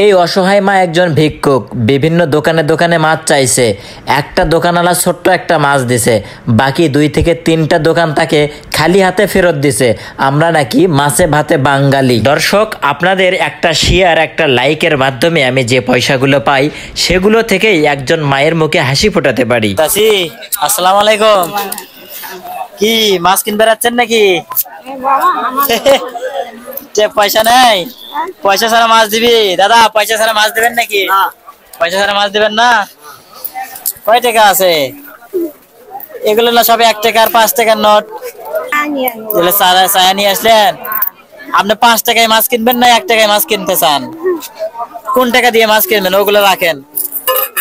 এই অসহায় মা একজন ভিক্ষুক বিভিন্ন দোকানে দোকানে মাছ চাইছে। একটা দোকানওয়ালা ছোট্ট একটা মাছ দিছে, বাকি 2 থেকে 3টা দোকান তাকে খালি হাতে ফেরত দিছে। আমরা নাকি মাছে ভাতে বাঙালি। দর্শক, আপনাদের একটা শেয়ার একটা লাইকের মাধ্যমে আমি যে পয়সাগুলো পাই সেগুলো থেকেই একজন মায়ের মুখে হাসি ফোটাতে পারি। চাচি, আসসালামু আলাইকুম। কি মাছ কিনবে যাচ্ছেন নাকি? পয়সা নাই, পয়সা ছাড়া মাছ দিবি? দাদা, পয়সা ছাড়া মাছ দিবেন নাকি? পয়সা ছাড়া মাছ দিবেন না? কয় টাকা আছে এগুলো? না সব 1 টাকা আর 5 টাকার নোট। চায়া নিয়ে আসলেন? আপনি 5 টাকায় মাছ কিনবেন না 1 টাকায় মাছ কিনতে চান? কোন টাকা দিয়ে মাছ কিনবেন? ওগুলো রাখেন।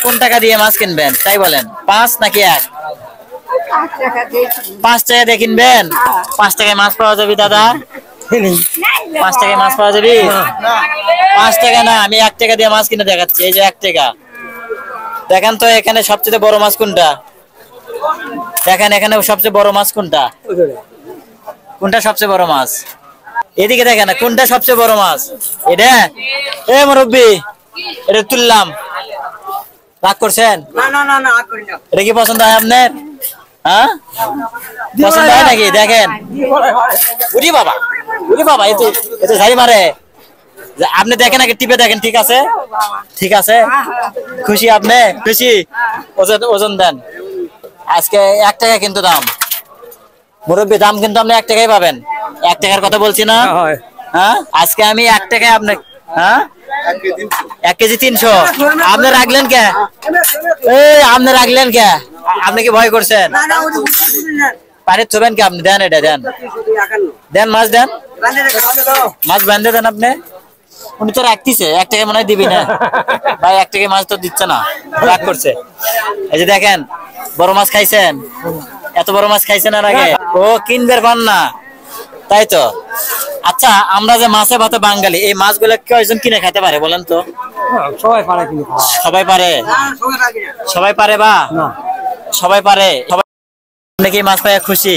কোন টাকা দিয়ে মাছ কিনবেন তাই বলেন? 5 নাকি 1? 5 টাকা দিয়ে কিনবেন। 5 টাকায় মাছ পাওয়া যাবে দাদা? 5 টাকায় মাছ পাওয়া যাবে? 5 টাকা না, আমি 1 টাকা দিয়ে মাছ কিনে দেখাচ্ছি। এই যে 1 টাকা। দেখেন তো এখানে সবচেয়ে বড় মাছ কোনটা? দেখেন এখানে সবচেয়ে বড় মাছ কোনটা? কোনটা সবচেয়ে বড় মাছ? এদিকে দেখেন কোনটা সবচেয়ে বড় মাছ। এটা? এ মুরব্বি, এটা তুললাম। রাগ করছেন? এটা কি পছন্দ হয় আপনার? হ্যাঁ, পছন্দ হয় নাকি? দেখেন, উরি বাবা, উরি বাবা, এ তো ঝাড়ি মারে। আপনি দেখেন আগে, টিপে দেখেন। ঠিক আছে, ঠিক আছে। খুশি আপনি? খুশি? ওজন দেন। আজকে 1 টাকা কিন্তু দাম। মুরব্বী, দাম কিন্তু আপনি 1 টাকাই পাবেন। 1 টাকার কথা বলছি না? হ্যাঁ, আজকে আমি 1 টাকায় আপনি, হ্যাঁ 1 কেজি 300। আপনি রাখলেন কে? আপনি রাখলেন কে? আপনি কি ভয় করছেন? পানি থবেন কে আপনি? দেন, এটা দেন, দেন মাছ দেন, মাছ বান্ধে দেন। আপনি উনি তো রাখতেছে 1 টাকায় মনে হয় দিবি না ভাই। 1 টাকায় মাছ তো দিচ্ছে না, রাগ করছে। এই যে দেখেন, বড় মাছ খাইছেন? এত বড় মাছ খাইছেন আর আগে? ও কিনবের পান না, তাই তো। আচ্ছা, আমরা যে মাছে ভাতে বাঙালি, এই মাছগুলো কয়জন কিনে খাইতে পারে বলেন তো? সবাই পারে। সবাই পারে? সবাই পারে বা সবাই পারে? নাকি মাছ পায় খুশি?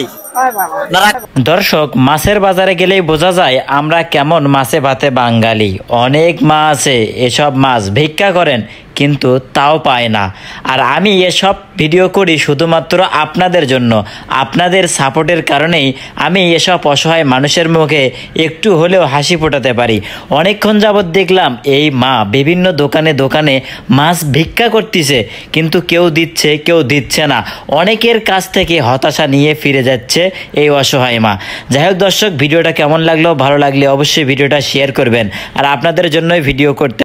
দর্শক, মাছের বাজারে গেলেই বোঝা যায় আমরা কেমন মাছে ভাতে বাঙালি। অনেক মাছ আছে, এসব মাছ ভিক্ষা করেন কিন্তু তাও পায় না। আর আমি এসব ভিডিও করি শুধুমাত্র আপনাদের জন্য। আপনাদের সাপোর্টের কারণেই আমি এসব অসহায় মানুষের মুখে একটু হলেও হাসি ফোটাতে পারি। অনেকক্ষণ যাবৎ দেখলাম এই মা বিভিন্ন দোকানে দোকানে মাছ ভিক্ষা করতেছে, কিন্তু কেউ দিচ্ছে কেউ দিচ্ছে না। অনেকের কাছ থেকে হতাশা নিয়ে ফিরে যাচ্ছে এই অসহায় মা। যাই হোক দর্শক, ভিডিওটা কেমন লাগলো? ভালো লাগলে অবশ্যই ভিডিওটা শেয়ার করবেন। আর আপনাদের জন্যই ভিডিও করতে